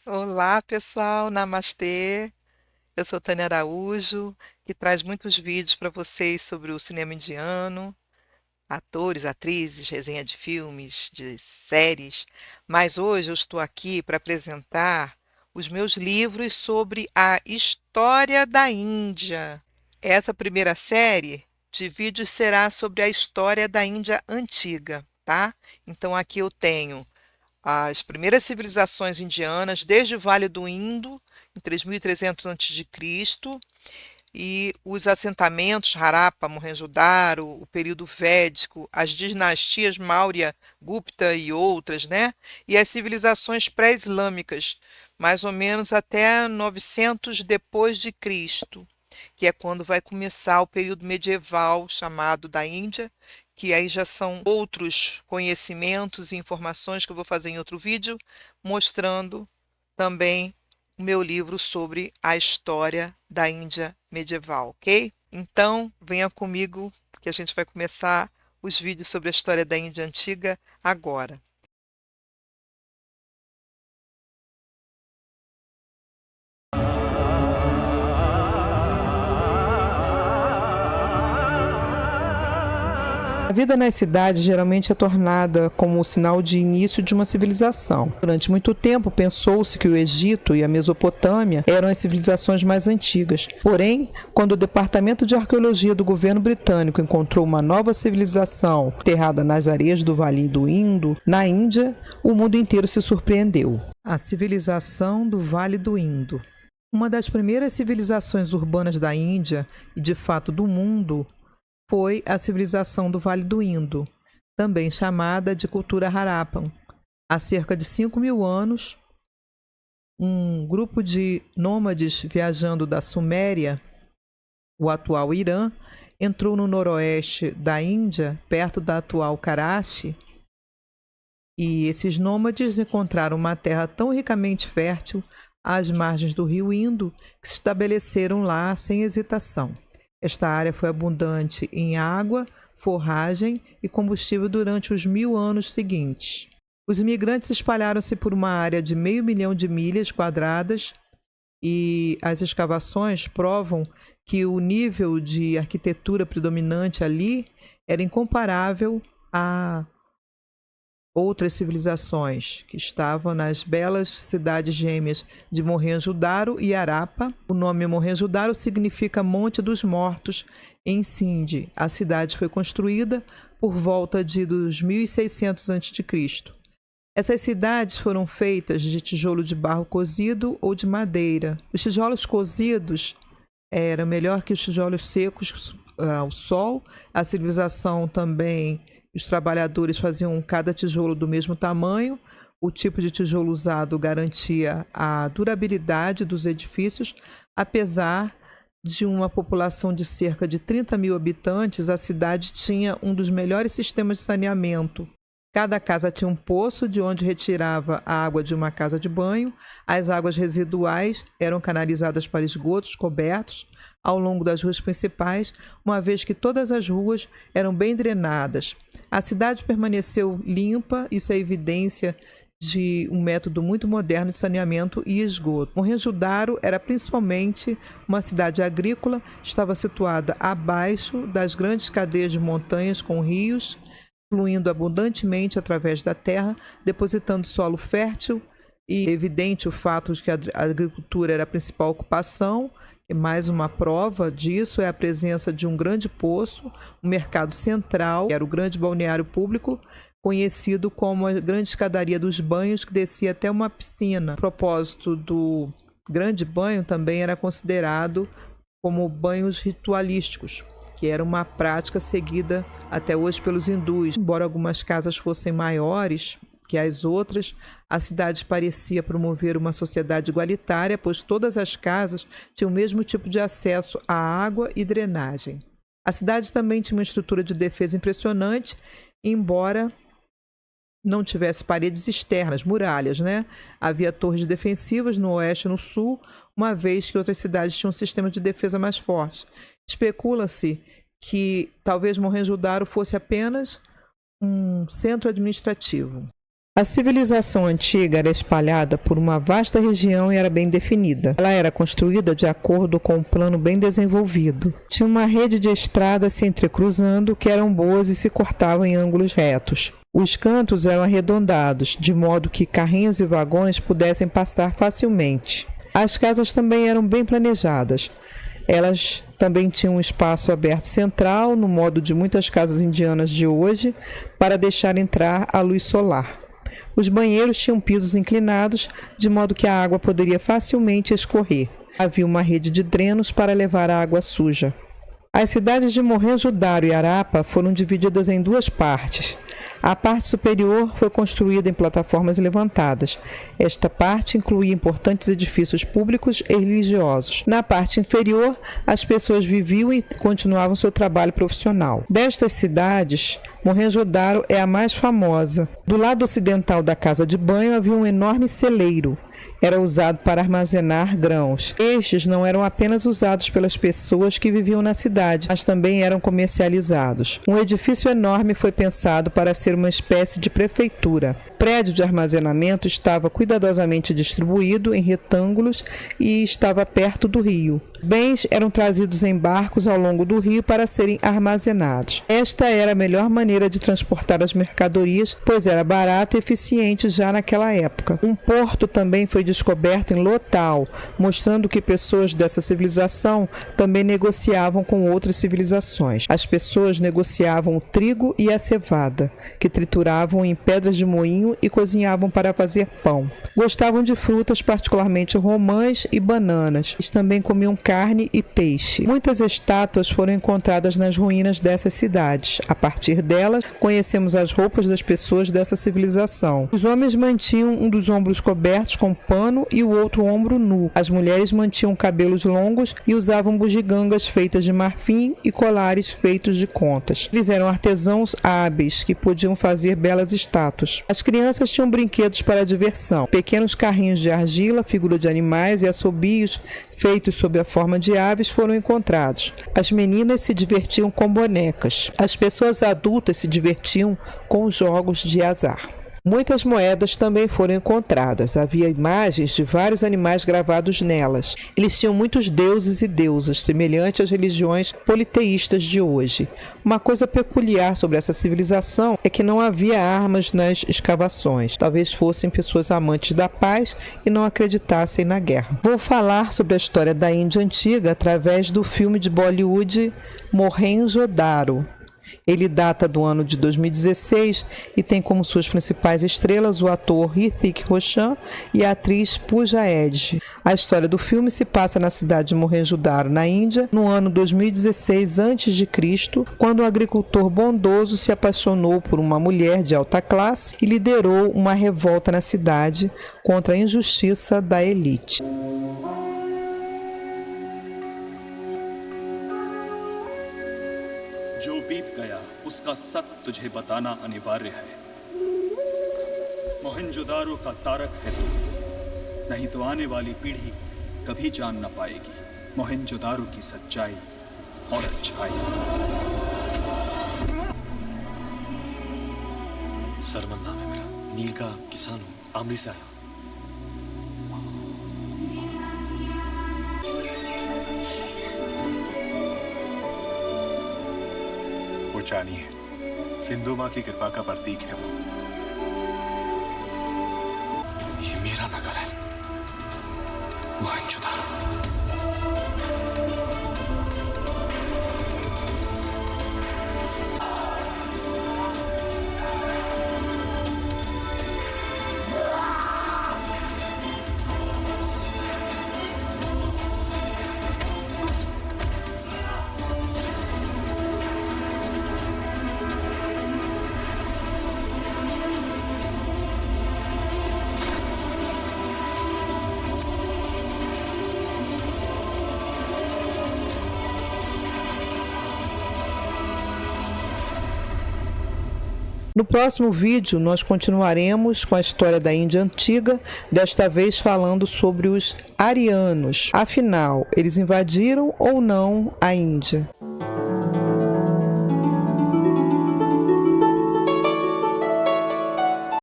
Olá, pessoal, namastê. Eu sou Tânia Araújo, que traz muitos vídeos para vocês sobre o cinema indiano, atores, atrizes, resenha de filmes, de séries. Mas hoje eu estou aqui para apresentar os meus livros sobre a história da Índia. Essa primeira série de vídeos será sobre a história da Índia antiga, tá? Então aqui eu tenho as primeiras civilizações indianas, desde o Vale do Indo, em 3300 a.C., e os assentamentos Harappa, Mohenjo-daro, o período védico, as dinastias Maurya, Gupta e outras, né? E as civilizações pré-islâmicas, mais ou menos até 900 depois de Cristo, que é quando vai começar o período medieval chamado da Índia, que aí já são outros conhecimentos e informações que eu vou fazer em outro vídeo, mostrando também o meu livro sobre a história da Índia medieval, ok? Então, venha comigo, que a gente vai começar os vídeos sobre a história da Índia antiga agora. A vida nas cidades geralmente é tornada como o sinal de início de uma civilização. Durante muito tempo, pensou-se que o Egito e a Mesopotâmia eram as civilizações mais antigas. Porém, quando o Departamento de Arqueologia do governo britânico encontrou uma nova civilização enterrada nas areias do Vale do Indo, na Índia, o mundo inteiro se surpreendeu. A civilização do Vale do Indo. Uma das primeiras civilizações urbanas da Índia e, de fato, do mundo, foi a civilização do Vale do Indo, também chamada de cultura Harappan. Há cerca de 5.000 anos, um grupo de nômades viajando da Suméria, o atual Irã, entrou no noroeste da Índia, perto da atual Karachi, e esses nômades encontraram uma terra tão ricamente fértil às margens do rio Indo que se estabeleceram lá sem hesitação. Esta área foi abundante em água, forragem e combustível durante os 1.000 anos seguintes. Os imigrantes espalharam-se por uma área de 500 mil de milhas quadradas e as escavações provam que o nível de arquitetura predominante ali era incomparável a outras civilizações que estavam nas belas cidades gêmeas de Mohenjo-daro e Harappa. O nome Mohenjo-daro significa Monte dos Mortos em Sindhi. A cidade foi construída por volta de 2600 a.C. Essas cidades foram feitas de tijolo de barro cozido ou de madeira. Os tijolos cozidos eram melhor que os tijolos secos ao sol. A civilização também, os trabalhadores faziam cada tijolo do mesmo tamanho. O tipo de tijolo usado garantia a durabilidade dos edifícios. Apesar de uma população de cerca de 30.000 habitantes, a cidade tinha um dos melhores sistemas de saneamento. Cada casa tinha um poço de onde retirava a água de uma casa de banho. As águas residuais eram canalizadas para esgotos cobertos ao longo das ruas principais, uma vez que todas as ruas eram bem drenadas. A cidade permaneceu limpa, isso é evidência de um método muito moderno de saneamento e esgoto. Mohenjo-daro era principalmente uma cidade agrícola, estava situada abaixo das grandes cadeias de montanhas com rios, fluindo abundantemente através da terra, depositando solo fértil, e evidente o fato de que a agricultura era a principal ocupação. E mais uma prova disso é a presença de um grande poço, um mercado central, que era o grande balneário público, conhecido como a Grande Escadaria dos Banhos, que descia até uma piscina. O propósito do grande banho também era considerado como banhos ritualísticos, que era uma prática seguida até hoje pelos hindus. Embora algumas casas fossem maiores que as outras, a cidade parecia promover uma sociedade igualitária, pois todas as casas tinham o mesmo tipo de acesso à água e drenagem. A cidade também tinha uma estrutura de defesa impressionante, embora não tivesse paredes externas, muralhas, né? Havia torres defensivas no oeste e no sul, uma vez que outras cidades tinham um sistema de defesa mais forte. Especula-se que talvez Mohenjo-daro fosse apenas um centro administrativo. A civilização antiga era espalhada por uma vasta região e era bem definida. Ela era construída de acordo com um plano bem desenvolvido. Tinha uma rede de estradas se entrecruzando que eram boas e se cortavam em ângulos retos. Os cantos eram arredondados, de modo que carrinhos e vagões pudessem passar facilmente. As casas também eram bem planejadas. Elas também tinham um espaço aberto central, no modo de muitas casas indianas de hoje, para deixar entrar a luz solar. Os banheiros tinham pisos inclinados, de modo que a água poderia facilmente escorrer. Havia uma rede de drenos para levar a água suja. As cidades de Mohenjo-Daro e Harappa foram divididas em duas partes. A parte superior foi construída em plataformas levantadas. Esta parte incluía importantes edifícios públicos e religiosos. Na parte inferior, as pessoas viviam e continuavam seu trabalho profissional. Destas cidades, Mohenjo-Daro é a mais famosa. Do lado ocidental da casa de banho havia um enorme celeiro. Era usado para armazenar grãos. Estes não eram apenas usados pelas pessoas que viviam na cidade, mas também eram comercializados. Um edifício enorme foi pensado para ser uma espécie de prefeitura. O prédio de armazenamento estava cuidadosamente distribuído em retângulos e estava perto do rio. Bens eram trazidos em barcos ao longo do rio para serem armazenados. Esta era a melhor maneira de transportar as mercadorias, pois era barato e eficiente já naquela época. Um porto também foi descoberto em Lotal, mostrando que pessoas dessa civilização também negociavam com outras civilizações. As pessoas negociavam o trigo e a cevada, que trituravam em pedras de moinho e cozinhavam para fazer pão. Gostavam de frutas, particularmente romãs e bananas. Eles também comiam carne e peixe. Muitas estátuas foram encontradas nas ruínas dessas cidades. A partir delas, conhecemos as roupas das pessoas dessa civilização. Os homens mantinham um dos ombros cobertos com pano e o outro ombro nu. As mulheres mantinham cabelos longos e usavam bugigangas feitas de marfim e colares feitos de contas. Eles eram artesãos hábeis que podiam fazer belas estátuas. As crianças tinham brinquedos para diversão. Pequenos carrinhos de argila, figuras de animais e assobios feitos sob a forma de aves foram encontrados. As meninas se divertiam com bonecas. As pessoas adultas se divertiam com jogos de azar. Muitas moedas também foram encontradas. Havia imagens de vários animais gravados nelas. Eles tinham muitos deuses e deusas, semelhantes às religiões politeístas de hoje. Uma coisa peculiar sobre essa civilização é que não havia armas nas escavações. Talvez fossem pessoas amantes da paz e não acreditassem na guerra. Vou falar sobre a história da Índia antiga através do filme de Bollywood Mohenjo-Daro. Ele data do ano de 2016 e tem como suas principais estrelas o ator Hrithik Roshan e a atriz Pooja Edge. A história do filme se passa na cidade de Mohenjo-Daro, na Índia, no ano 2016 a.C., quando um agricultor bondoso se apaixonou por uma mulher de alta classe e liderou uma revolta na cidade contra a injustiça da elite. जो बीत गया उसका सच तुझे बताना अनिवार्य है। मोहनजोदारो का तारक है तू, नहीं तो आने वाली पीढ़ी कभी जान न पाएगी मोहनजोदारो की सच्चाई और अच्छाई। सरमन नाम है मेरा, नील का किसान हूँ, आमली से आया हूँ। वो चानी है, सिंधु माँ की कृपा का प्रतीक है वो। ये मेरा नगर है, Mohenjodaro. No próximo vídeo, nós continuaremos com a história da Índia antiga, desta vez falando sobre os arianos. Afinal, eles invadiram ou não a Índia?